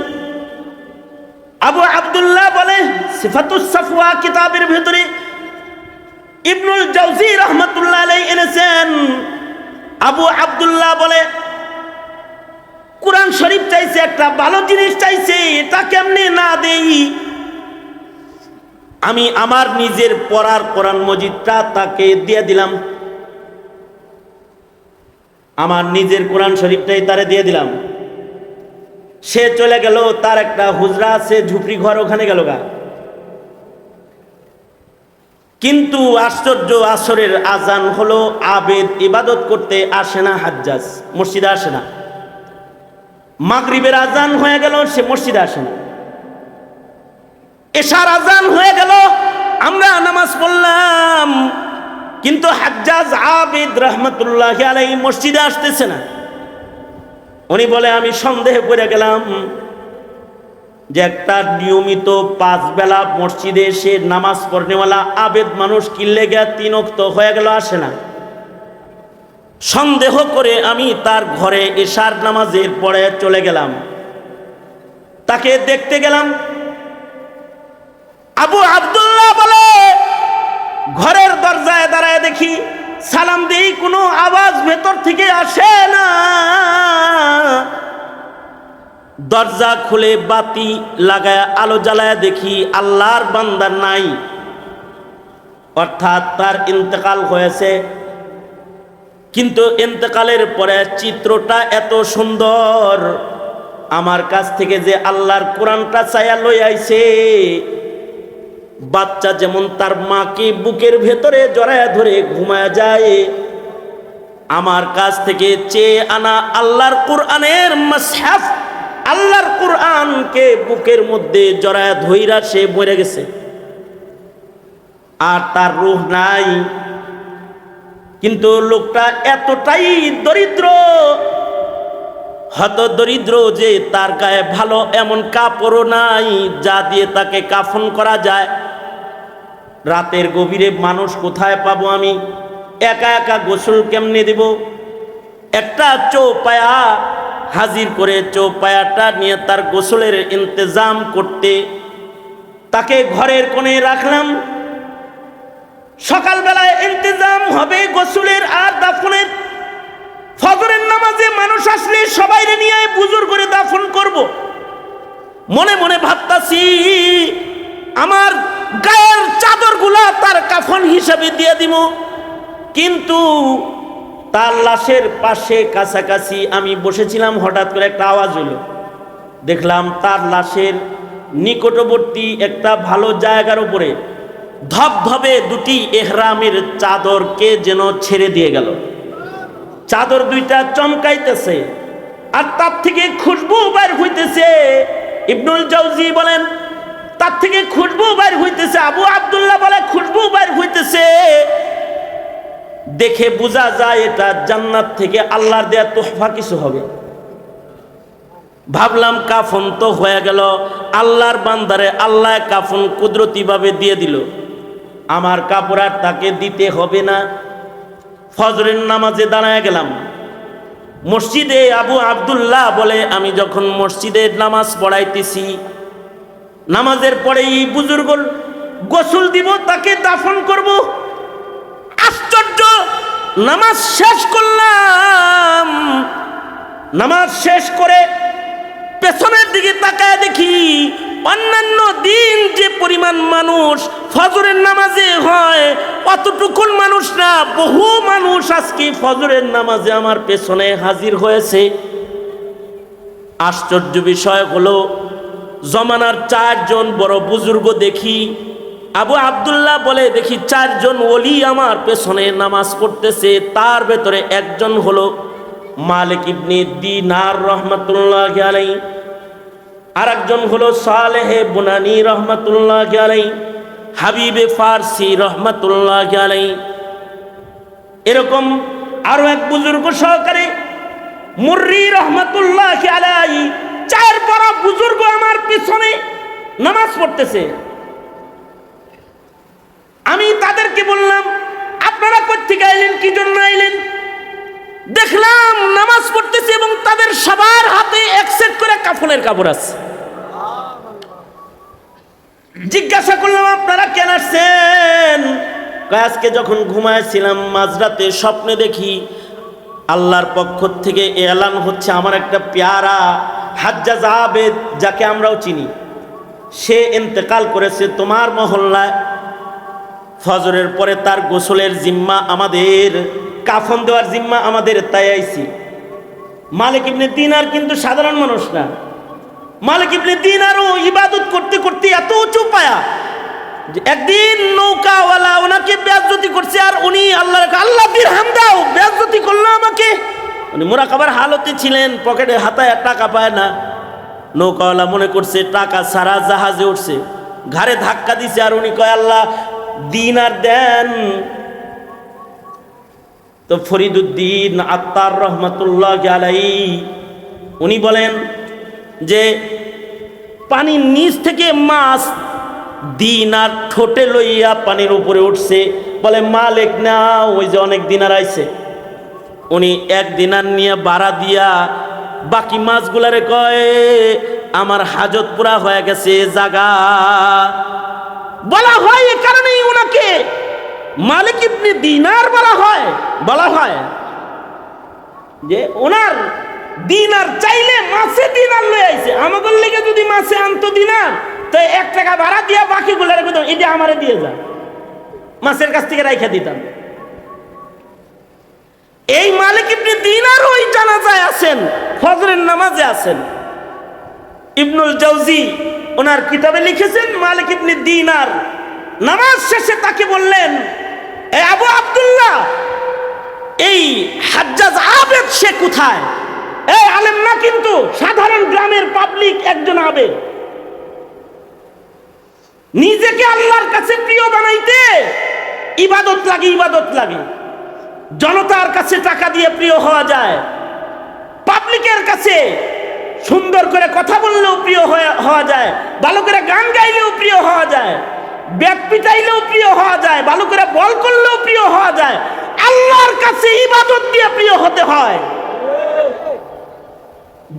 আবু আবদুল্লাহ বলে সিফাতুস সাফওয়া কিতাবের ভিতরে ইবনুল জাওজি রহমতুল্লাহ আলাইহি এনেছেন। আবু আবদুল্লাহ বলে কোরআন শরীফ চাইছে, একটা ভালো জিনিস চাইছে, এটা কেমনে না দেই? আমি আমার নিজের পড়ার কোরআন মজিদটা তাকে দিয়ে দিলাম, আমার নিজের কোরআন শরীফটাই তারে দিয়ে দিলাম। সে চলে গেল, তার একটা হুজরা আছে, ঝুপড়ি ঘর, ওখানে গেল গা। কিন্তু আশ্চর্য, আসরের আজান হলো, আবেদ ইবাদত করতে আসে না, হাজ্জাজ মসজিদে আসে না। মাগরিবের আজান হয়ে গেল, সে মসজিদে আসে না। এশার আজান হয়ে গেল, আমরা নামাজ পড়লাম, কিন্তু হাজ্জাজ আবেদ রহমতুল্লাহ আলাইহি মসজিদে আসতেছে না। উনি বলে আমি সন্দেহ করে গেলাম যে একটা নিয়মিত 5 বেলা মসজিদে এসে নামাজ পড়নেওয়ালা আবেদ মানুষ কিল্লে গিয়া 3 ওয়াক্ত হয়ে গেল, আসে না। সন্দেহ করে আমি তার ঘরে এশার নামাজের পরে চলে গেলাম, তাকে দেখতে গেলাম। আবু আবদুল্লাহ বলে ঘরের দরজায় দাঁড়ায় দেখি, সালাম দিই, কোনো আওয়াজ ভেতর থেকে আসে না। দরজা খুলে বাতি লাগায় আলো জ্বালায় দেখি আল্লাহর বান্দা নাই, অর্থাৎ তার ইন্তেকাল হয়েছে। কিন্তু ইন্তেকালের পরে চিত্রটা এত সুন্দর, আমার কাছ থেকে যে আল্লাহর কোরআনটা চাইয়া লই আইছে, বাচ্চা যেমন তার মাকে বুকের ভেতরে জড়ায় ধরে ঘুমায় যায়, আমার কাছ থেকে চেয়ে আনা আল্লাহর কোরআনের মাসহাফ, আল্লাহর কোরআনকে বুকের মধ্যে জড়ায় ধইরা সে মরে গেছে, আর তার রূহ নাই। কিন্তু লোকটা এতটাই দরিদ্র, হত দরিদ্র যে তার গায়ে ভালো এমন কাপড়ও নাই যা দিয়ে তাকে কাফন করা যায়। রাতের গভীরে মানুষ কোথায় পাবো আমি? একা একা গোসল কেমনে দেব? একটা চৌপায়া হাজির করে চৌপায়াটা নিয়ে তার গোসলের ইন্তজাম করতে তাকে ঘরের কোণে রাখলাম। সকালবেলায় ইন্তজাম হবে গোসলের আর দাফনের। ফজরের নামাজে মানুষ আসলে সবাইরে নিয়ে বুজুর করে দাফন করব। মনে মনে ভাবতাছি আমার গায়ের চাদরগুলা তার কাফন হিসাবে দিয়ে দিব, কিন্তু তার লাশের পাশে কাছাকাছি আমি বসেছিলাম, হঠাৎ করে একটা আওয়াজ হলো। দেখলাম তার লাশের নিকটবর্তী একটা ভালো জায়গার উপরে ধবধবে দুটি এহরামের চাদরকে যেন ছেড়ে দিয়ে গেল। চাদর দুইটা চমকাইতেছে আর তার থেকে খুশবু বাইর হইতেছে। ইবনুল জাওজি বলেন তার থেকে খুশবু বাইর হইতেছে। আবু আব্দুল্লাহ বলে খুশবু বাইর হইতেছে। দেখে বোঝা যায় এটা জান্নাত থেকে আল্লাহর দেয়া তোহফা কিছু হবে। ভাবলাম কাফন তো হয়ে গেল, আল্লাহর বান্দারে আল্লাহ কাফন কুদরতি ভাবে দিয়ে দিল, আমার কাপড় আর তাকে দিতে হবে না। ফজরের নামাজে দাঁড়ায় গেলাম মসজিদে। আবু আব্দুল্লাহ বলে আমি যখন মসজিদে নামাজ পড়াইতেছি, নামাজের পরেই বুজুর্গ গোসল দিব, তাকে দাফন করব। আশ্চর্য, নামাজ শেষ করলাম, নামাজ শেষ করে পেছনের দিকে তাকায় দেখি অন্যান্য দিন যে পরিমাণ মানুষ ফজরের নামাজে হয় অতটুকুন মানুষ না, বহু মানুষ আজকে ফজরের নামাজে আমার পেছনে হাজির হয়েছে। আশ্চর্য বিষয় হলো জমানার 4 জন বড় বুজুর্গ দেখি। আবু আব্দুল্লাহ বলে দেখি 4 জন ওলি আমার পেছনে নামাজ পড়তেছে। তার ভেতরে একজন হলো মালিক ইবনে দিনার রহমাতুল্লাহি আলাইহি, আর একজন হলো সালেহে বুনানি রহমাতুল্লাহি আলাইহি, হাবিবে ফারসি রহমাতুল্লাহি আলাইহি, এরকম আরো এক বুজুর্গ সহকারে মুররি রহমাতুল্লাহি আলাইহি। 4 বড় বুজুর্গ আমার পিছনে নামাজ পড়তেছে। আমি তাদেরকে বললাম আপনারা কোত্থেকে আইলেন, কি জন্য আইলেন? দেখলাম নামাজ পড়তেছে এবং তাদের সবার হাতে এক সেট করে কাফনের কাপড় আছে। জিজ্ঞাসা করলাম আপনারা কেন আসছেন? আজকে যখন ঘুমাইছিলাম মাঝরাতে স্বপ্নে দেখি আল্লাহর পক্ষ থেকে এলান হচ্ছে আমার একটা পেয়ারা হাজ্জাজ আবেদ, যাকে আমরাও চিনি, সে ইন্তেকাল করেছে তোমার মহল্লায়। ফজরের পরে তার গোসলের জিম্মা আমাদের, কাফন দেওয়ার জিম্মা আমাদের, তাই আইছি। মালিক ইবনে দিনার কিন্তু সাধারণ মানুষ না। মালিক ইবনে দিনারও ইবাদত করতে করতে এত উঁচু পায়া, একদিন নৌকাওয়ালা ওনাকে বেয়াজ্জতি করছে, আর উনি আল্লাহ দিরহাম দাও, বেয়াজ্জতি করলো আমাকে। উনি মুরাকাবার হালতে ছিলেন, পকেটে হাতায় টাকা পায় না। নৌকাওয়ালা মনে করছে টাকা সারা জাহাজে উঠছে, ঘাড়ে ধাক্কা দিছে, আর উনি কয় আল্লাহ দিনার দেন। তো ফরিদুদ্দিন আত্তার রহমাতুল্লাহি আলাইহি উনি বলেন যে পানির নিচ থেকে মাছ দিনার ঠোঁটে লইয়া পানির উপরে উঠছে, বলে মালিক না, ওই যে অনেক দিনার আইছে। উনি 1 দিনার নিয়ে বাড়া দিয়া বাকি মাছগুলারে কয় আমার হাজত পুরা হয়ে গেছে জাগা। বলা হয় এ কারণেই ওনাকে মালিক ইবনে দিনার বলা হয় যে ওনার দিনার চাইলে মাছে দিনার লয়ে আইছে। আমাদের লেগে যদি মাছে আনতো দিনার, তো 1 টাকা ভাড়া দিয়া বাকিগুলো রেখে দাও, এটা আমারে দিয়ে যা, মাছের কাছ থেকে রাইখা দিতাম। এই মালিক ইবনে দিনার ওই জানাজায় আছেন, ফজরের নামাজে আছেন। ইবনুল জাওজি ওনার কিতাবে লিখেছেন মালিক ইবনে দিনার নামাজ শেষে তাকে বললেন, এ আবু আব্দুল্লাহ, এই হাজ্জাজ আবেদ সে কোথায়? এই আলেম না, কিন্তু সাধারণ গ্রামের পাবলিক একজন আবেদ, নিজেকে আল্লাহর কাছে প্রিয় বানাইতে ইবাদত লাগে। জনতার কাছে টাকা দিয়ে প্রিয় হওয়া যায়, পাবলিকের কাছে সুন্দর করে কথা বললেও প্রিয় হওয়া যায়, ভালো করে গান গাইলেও প্রিয় হওয়া যায়, ব্যাট পিটাইলেও প্রিয় হওয়া যায়, ভালো করে বল করলেও প্রিয় হওয়া যায়। আল্লাহর কাছে ইবাদত দিয়ে প্রিয় হতে হয়।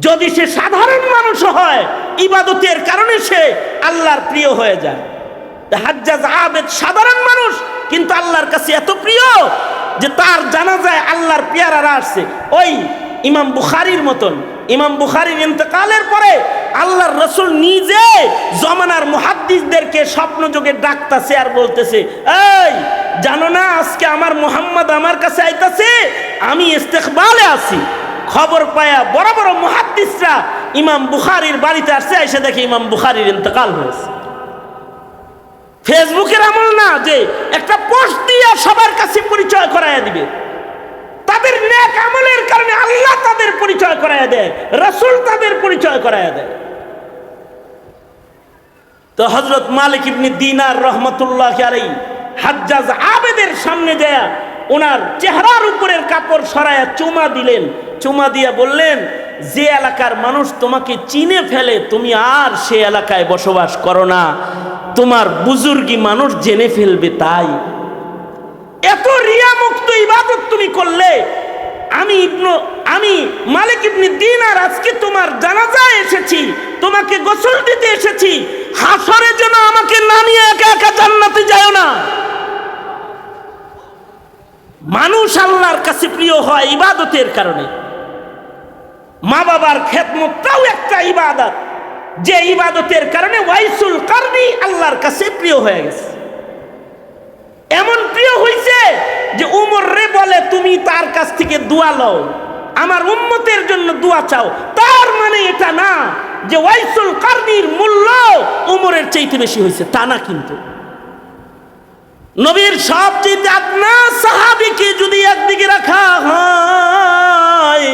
যদি সে সাধারণ মানুষ হয়, ইবাদতের কারণে সে আল্লাহর প্রিয় হয়ে যায়। হাজ্জাজ আবেদ সাধারণ মানুষ, কিন্তু আল্লাহর কাছে এত প্রিয়, যে তার জানাজায় আল্লাহর পেয়ারারা আসছে। ওই ইমাম বুখারীর মতন, ইমাম বুখারীর ইন্তেকালের পরে আল্লাহর রাসূল নিজে জমানার মুহাদ্দিসদেরকে স্বপ্ন যোগে ডাকতেছে আর বলতেছে, এই জানো না আজকে আমার মুহাম্মদ আমার কাছে আইতাছে, আমি ইস্তেকবালে আছি। খবর পায়া বড় বড় মুহাদ্দিসরা ইমাম বুখারীর বাড়িতে আসছে, এসে দেখে ইমাম বুখারীর ইন্তেকাল হয়েছে। ফেসবুকের আমল না যে একটা পোস্ট দিয়ে সবার কাছে পরিচয় করাইয়া দিবে। তাদের নেক আমলের কারণে আল্লাহ তাদের পরিচয় করাইয়া দেয়, রাসূল তাদের পরিচয় করাইয়া দেয়। তো হযরত মালিক ইবনে দিনার রহমাতুল্লাহি আলাইহি হাজ্জাজ আবেদের সামনে যায় ওনার চেহারার উপরের কাপড় সরায়া চুমা দিলেন। চুমা দিয়া বললেন, যে এলাকার মানুষ তোমাকে চিনে ফেলে তুমি আর সে এলাকায় বসবাস করো না, তোমার বুজুর্গি মানুষ জেনে ফেলবে। তাই এত রিয়া মুক্ত ইবাদত তুমি করলে, আমি মালিক ইবনে দিনার আজকে তোমার জানাজায় এসেছি, তোমাকে গোসল দিতে এসেছি, হাসরে যেন আমাকে না নিয়ে একা একা জান্নাতে যায় না। মানুষ আল্লাহর কাছে প্রিয় হয় ইবাদতের কারণে। মা বাবার খেদমতটাও একটা ইবাদত, যে ইবাদতের কারণে ওয়াইসুল কারনি আল্লাহর কাছে প্রিয় হয়ে গেছে। এমন প্রিয় হয়েছে যে উমর রে বলে, তুমি তার কাছ থেকে দোয়া লও, আমার উম্মতের জন্য দোয়া চাও। তার মানে এটা না যে ওয়াইসুল কারনির মূল্য উমরের চাইতে বেশি হয়েছে, তা না। কিন্তু নবীর সবচেয়ে আদনা সাহাবীকে যদি একদিকে রাখা হয়,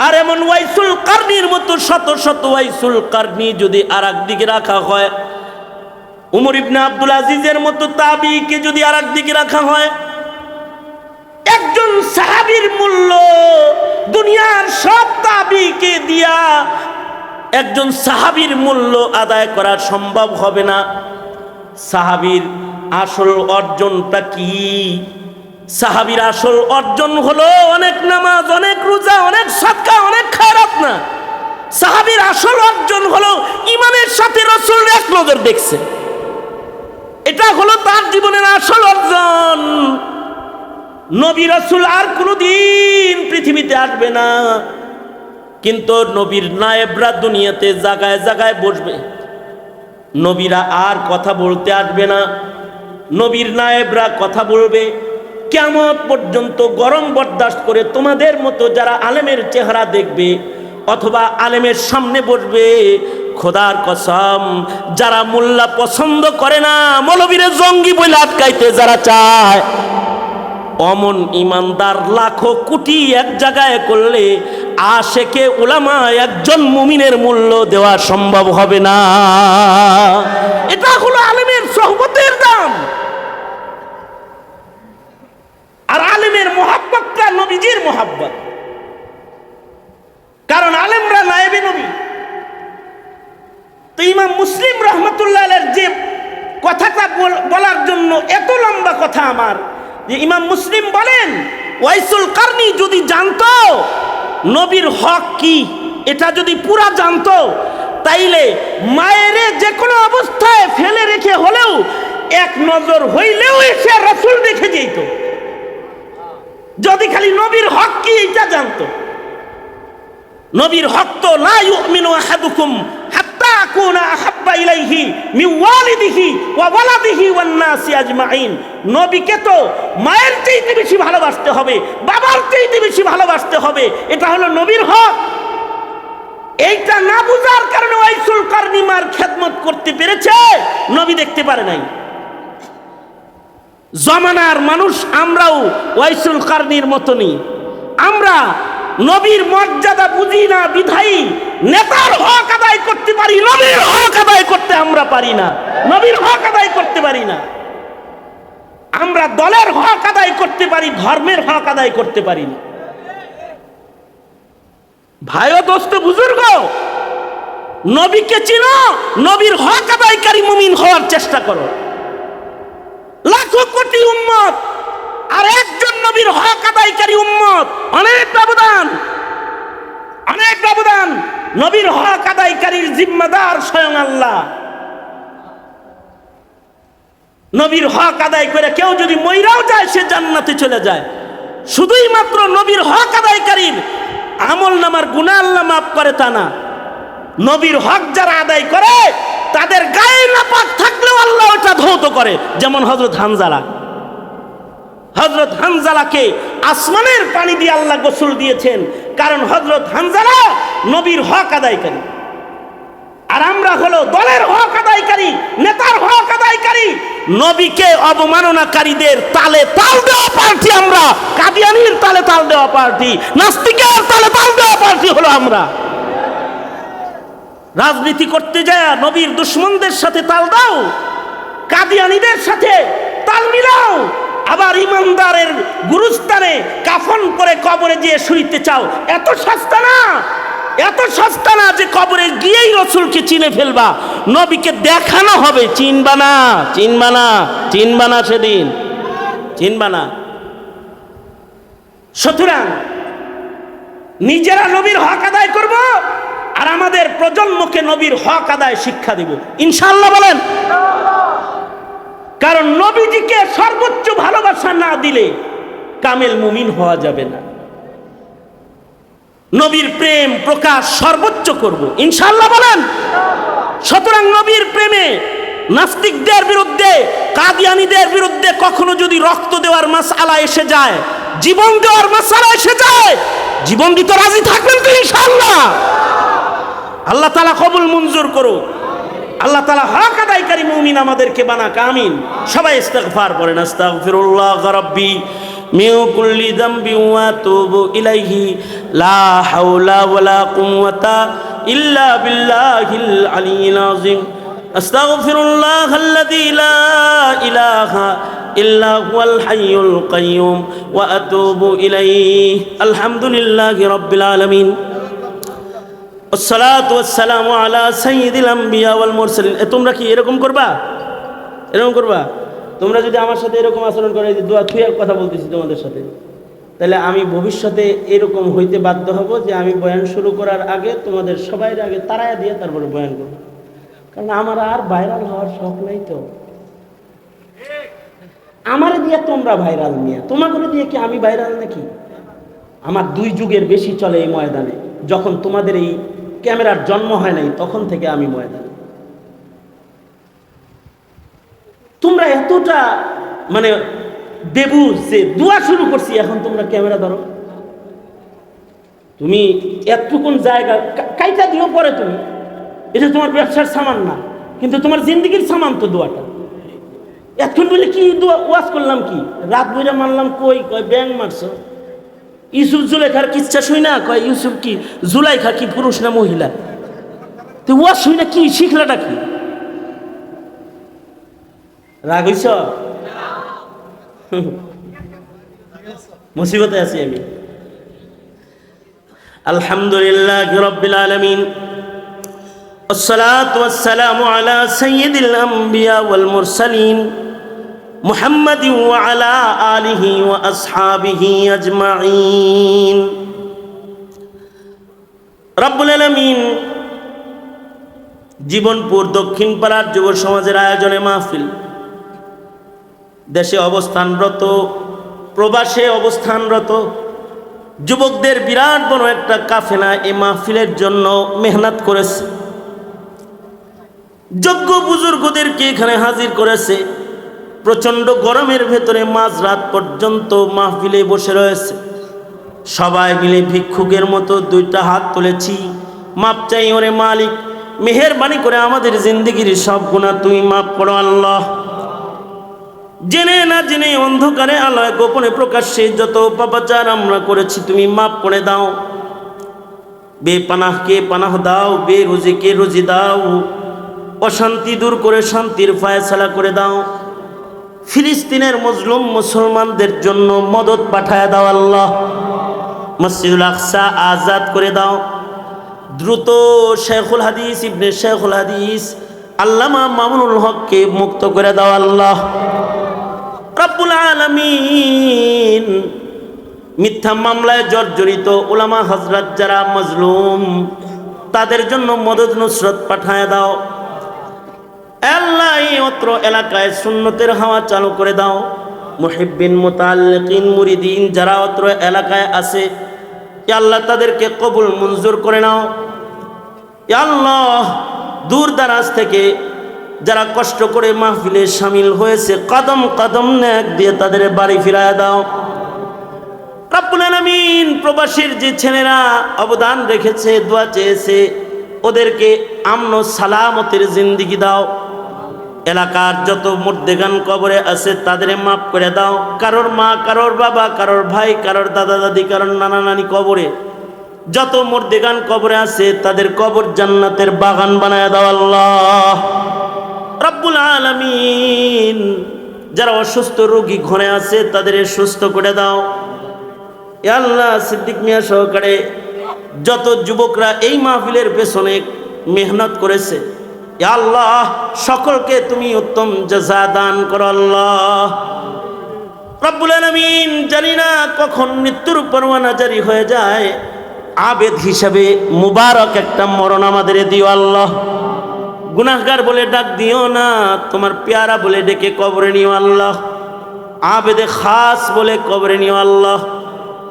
আর এমন ওয়াইসুল কারনির মতো শত শত ওয়াইসুল কারনি যদি আর একদিকে রাখা হয়, উমর ইবনে আব্দুল আজিজের মতো তাবিকে যদি আর একদিকে রাখা হয়, একজন সাহাবীর মূল্য দুনিয়ার সব তাবিকে দিয়া একজন সাহাবীর মূল্য আদায় করা সম্ভব হবে না। সাহাবীর আসল অর্জনটা কি? সাহাবীর আসল অর্জন হলো অনেক নামাজ, অনেক রোজা, অনেক সাদকা, অনেক খায়রাত না। সাহাবীর আসল অর্জন হলো ঈমানের সাথে রাসূলের এক নজর দেখছে। এটা হলো তার জীবনের আসল অর্জন। নবী রাসূল আর কোনোদিন পৃথিবীতে আসবে না, কিন্তু নবীর নায়েবরা দুনিয়াতে জায়গায় জায়গায় বসবে। নবীরা আর কথা বলতে আসবে না, নবীর নায়েবরা কথা বলবে। কিয়ামত পর্যন্ত গরম বরদাস্ত করে তোমাদের মতো যারা আলেমের চেহারা দেখবে অথবা আলেমের সামনে বসবে, খোদার কসম যারা মোল্লা পছন্দ করে না, মৌলবীরে জঙ্গি বলে আটকাইতে যারা চায়, অমন ইমানদার লাখো কোটি এক জায়গায় করলে আশেকে উলামা একজন মুমিনের মূল্য দেওয়া সম্ভব হবে না। এটা হলো আলেমের সোহবতের দাম। আর আলেমের মোহাব্বতটা নবীজির মোহাব্বত, কারণ আলেমরা নায়েবে নবী। তো ইমাম মুসলিম রহমতুল্লাহ আলাইহির যে কথাটা বলার জন্য এত লম্বা কথা আমার, যে ইমাম মুসলিম বলেন ওয়াইসুল কারনি যদি জানতো নবীর হক কি, এটা যদি পুরা জানতো, তাইলে মায়েরে যে কোনো অবস্থায় ফেলে রেখে হলেও এক নজর হইলেও এসে রাসূল দেখে যেত, যদি খালি নবীর হক কি এটা জানতো। নবীর হক তো লা ইউমিনু আহাদুকুম হাত্তা আকুনা আহাব্বা ইলাইহি মিন ওয়ালিদিহি ওয়া ওয়ালাদিহি ওয়ান নাসি আজমাইন। নবীকে তো মায়ের চাইতে বেশি ভালোবাসতে হবে, বাবার চাইতে বেশি ভালোবাসতে হবে, এটা হলো নবীর হক। এইটা না বুঝার কারণে ওয়াইসুল কারনি মার খেদমত করতে পেরেছে, নবী দেখতে পারে নাই। জমানার মানুষ আমরাও ওয়াইসুল কারনির মতনই, আমরা নবীর মর্যাদা বুঝি না বিধায়ী নেতার হক আদায় করতে পারি, নবীর হক আদায় করতে আমরা পারি না, নবীর হক আদায় করতে পারি না। আমরা দলের হক আদায় করতে পারি, ধর্মের হক আদায় করতে পারি না। ভাই ও দোস্ত বুজুর্গ, নবীকে চিনো, নবীর হক আদায়কারী মুমিন হওয়ার চেষ্টা করো। লাখো কোটি উম্মত আর একজন নবীর হক আদায়কারী উম্মত, অনেক ব্যবধান, অনেক ব্যবধান। নবীর হক আদায়কারীর জিম্মাদার স্বয়ং আল্লাহ। নবীর হক আদায় করে কেউ যদি মইরাও যায় সে জান্নাতে চলে যায়। শুধুই মাত্র নবীর হক আদায়কারীর আমল নামার গুনাহ আল্লাহ মাফ করে তা না, নবীর হক যারা আদায় করে তাদের গায়ে নাপাক থাকলেও আল্লাহ ওটা ধৌত করে। যেমন হযরত হানজালাকে আসমানের পানি দিয়ে আল্লাহ গোসল দিয়েছেন, কারণ হযরত হানজালা নবীর হক আদায়কারী। আর আমরা হলো দলের হক আদায়কারী, নেতার হক আদায়কারী, নবীকে অবমাননাকারীদের তালে তাল দেওয়া পার্টি আমরা, কাদিয়ানীর তালে তাল দেওয়া পার্টি, নাস্তিকের তালে তাল দেওয়া পার্টি হলো আমরা। রাজনীতি করতে যায় নবীর দুশমনদের সাথে তাল দাও, কাদিয়ানীদের সাথে তাল মিলাও, আবার ইমানদারের গুরুস্থানে কাফন করে কবরে গিয়ে শুইতে চাও। এত সস্তা না, এত সস্তা না যে কবরে গিয়েই রসুলকে চিনে ফেলবা, নবীকে দেখানো হবে। চিনবা না, চিনবা না, চিনবা না, সেদিন চিনবা না। সুতরাং নিজেরা নবীর হক আদায় করব, আর আমাদের প্রজন্মকে নবীর হক আদায় শিক্ষা দিব, ইনশাআল্লাহ বলেন। কারণ নবীজিকে সর্বোচ্চ ভালোবাসা না দিলে কামেল মুমিন হওয়া যাবে না। নবীর প্রেম প্রকাশ সর্বোচ্চ করব, ইনশাআল্লাহ বলেন। সুতরাং নবীর প্রেমে নাস্তিকদের বিরুদ্ধে, কাদিয়ানীদের বিরুদ্ধে কখনো যদি রক্ত দেওয়ার মাসআলা এসে যায়, জীবন দেওয়ার মাসআলা এসে যায়, জীবন দিতে রাজি থাকবেন তো ইনশাআল্লাহ? আল্লাহ তাআলা কবুল মঞ্জুর করুক। আল্লাহ তাআলা হক আদায়কারী মুমিন আমাদেরকে বানাক, আমিন। সবাই ইস্তিগফার করেন, আস্তাগফিরুল্লাহ রাব্বি মিন কুল্লি যামবি ওয়া আতুবু ইলাইহি লা হাওলা ওয়ালা কুওয়াতা ইল্লা বিল্লাহিল আলিয়্যিল আযীম। আস্তাগফিরুল্লাহাল্লাযী লা ইলাহা ইল্লা হুয়াল হাইয়ুল কাইয়্যুম ওয়া আতুবু ইলাইহি। আলহামদুলিল্লাহি রাব্বিল আলামিন। আসসালাতু ওয়াসসালামু আলা সাইয়্যিদিল আম্বিয়া ওয়াল মুরসালিন। তোমরা কি এরকম করবা? এরকম করবা? তোমরা যদি আমার সাথে এরকম আচরণ করে, যে দোয়া থুয়ে কথা বলতেছি তোমাদের সাথে, তাহলে আমি ভবিষ্যতে এরকম হইতে বাধ্য হব যে আমি বয়ান শুরু করার আগে তোমাদের সবাইয়ের আগে তাড়ায়া দিয়ে তারপরে বয়ান করব। কারণ আমার আর ভাইরাল হওয়ার শখ নাই তো। আমার দিয়ে তোমরা ভাইরাল নিয়ে, তোমার করে দিয়ে কি আমি ভাইরাল নাকি? আমার 2 যুগের বেশি চলে এই ময়দানে। যখন তোমাদের এই ক্যামেরার জন্ম হয় নাই তখন থেকে আমি ময়দানে। তোমরা এতটা মানে বেবুজ যে দোয়া শুরু করছি, এখন তোমরা ক্যামেরা ধরো। তুমি এতটুকুন জায়গা কাইটা দিও পরে, তুমি এটা তোমার ব্যবসার সামান না, কিন্তু তোমার জিন্দগির সামান তো দোয়াটা। এতক্ষণ বলে কি দোয়া ওয়াজ করলাম, কি রাত বইরা মারলাম, কই কয় ব্যাং মারছো। ইউসুফ জুলাইখার কিচ্ছা শুই না, কয় ইউসুফ কি জুলাইখা কি পুরুষ না মহিলা? তো ওয়াজ শুই না, কি শিখলাটা কি? রাগ হইছ? মুসিবতে আছি আমি। আলহামদুলিল্লাহি রাব্বিল আলামিন, আসসালাতু ওয়াসসালামু আলা সাইয়্যিদিল আম্বিয়া ওয়াল মুরসালিন মুহাম্মাদিন ওয়া আলা আলিহি ওয়া আসহাবিহি আজমাইন। রব্বুল আলামিন জীবনপুর দক্ষিণ পাড়ার যুব সমাজের আয়োজনে মাহফিল, দেশে অবস্থানরত, প্রবাসে অবস্থানরত যুবকদের বিরাট বড় একটা কাফেলা এই মাহফিলের জন্য মেহনত করেছে। যোগ্য বুজুর্গদেরকে এখানে হাজির করেছে। প্রচণ্ড গরমের ভেতরে মাঝরাত পর্যন্ত মাহফিলে বসে রয়েছে। সবাই মিলে ভিক্ষুকের মতো 2টা হাত তুলেছি, মাপ চাই ওরে মালিক, মেহেরবানি করে আমাদের জিন্দেগির সব গুনাহ তুমি মাফ করো আল্লাহ। জেনে না জেনে, অন্ধকারে আলোয় গোপনে প্রকাশ্যে যত পাপাচার আমরা করেছি তুমি মাফ করে দাও। বেপানাহকে পানাহ দাও, বেরুজিকে রুজি দাও, অশান্তি দূর করে শান্তির ফায়সালা করে দাও। ফিলিস্তিনের মজলুম মুসলমানদের জন্য মদদ পাঠায় দাও আল্লাহ। মসজিদুল আকসা আজাদ করে দাও। দ্রুত শেখুল হাদিস ইবনে শেখুল হাদিস আল্লামা মামুনুল হককে মুক্ত করে দাও আল্লাহ। রব্বুল আলামিন মিথ্যা মামলায় জর্জরিত উলামা হযরত যারা মজলুম, তাদের জন্য মদদ নুসরত পাঠায় দাও আল্লাহ। এই অত্র এলাকায় সুন্নতের হাওয়া চালু করে দাও। মুহিব্বিন, মুতাআল্লিকিন, মুরিদিন যারা অত্র এলাকায় আছে, ইয়া আল্লাহ তাদেরকে কবুল মঞ্জুর করে নাও। ইয়া আল্লাহ দূর দারাজ থেকে যারা কষ্ট করে মাহফিলে শামিল হয়েছে, কদম কদম নেক দিয়ে তাদের বাড়ি ফিরায় দাও। রব্বুল আলামিন প্রবাসীর যে ছেলেরা অবদান রেখেছে, দোয়া চেয়েছে, ওদেরকে আমন সালামতের জিন্দেগি দাও। এলাকার যত মুর্দেগান কবরে আছে তাদের মাফ করে দাও। কারোর মা, কারোর বাবা, কারোর ভাই, কারোর দাদা দাদি, কারোর নানা নানি কবরে, যত মুর্দেগান কবরে আছে তাদের কবর জান্নাতের বাগান বানায় দাও আল্লাহ রব্বুল আলামিন। যারা অসুস্থ রোগী ঘরে আছে তাদের সুস্থ করে দাও। ইয়া আল্লাহ সিদ্দিক মিয়া সহকারে যত যুবকরা এই মাহফিলের পেছনে মেহনত করেছে, ইয়া আল্লাহ সকলকে তুমি উত্তম জাযা দান করো আল্লাহ রব্বুল আলামিন। জানি না কখন মৃত্যুর পরওয়ানা জারি হয়ে যায়, আবেদ হিসাবে মুবারক একটা মরণ আমাদের দিও আল্লাহ। গুনাহগার বলে ডাক দিও না, তোমার পেয়ারা বলে ডেকে কবরে নিও আল্লাহ। আবেদে খাস বলে কবরে নিও আল্লাহ।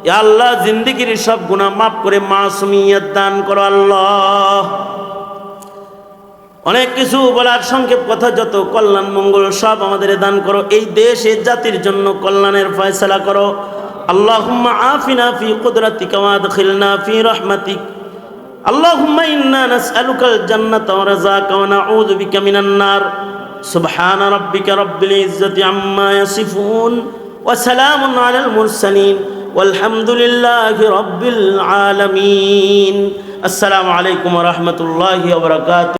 ইয়া আল্লাহ জিন্দেগির সব গুনাহ মাফ করে মাসুমিয়ত দান করো আল্লাহ। অনেক কিছু বলার সংক্ষেপ কথা, যত কল্যাণ মঙ্গল সব আমাদের দান করো। এই দেশ এই জাতির জন্য কল্যাণের ফয়সালা করো। আল্লাহুম্মা আফিনা ফি কুদরাতিকা ওয়া আদখিলনা ফি রাহমাতিক। আল্লাহুম্মা ইন্না নাসআলুকাল জান্নাতা ওয়া রাযাকা ওয়া নাউযু বিকা মিনান নার। সুবহানা রাব্বিকা রাব্বিল ইজ্জাতি আম্মা ইয়াসিফুন ওয়া সালামুন আলাল মুরসালিন ওয়ালহামদুলিল্লাহি রাব্বিল আলামিন। আসসালামু আলাইকুম ওয়া রাহমাতুল্লাহি ওয়া বারাকাতুহু।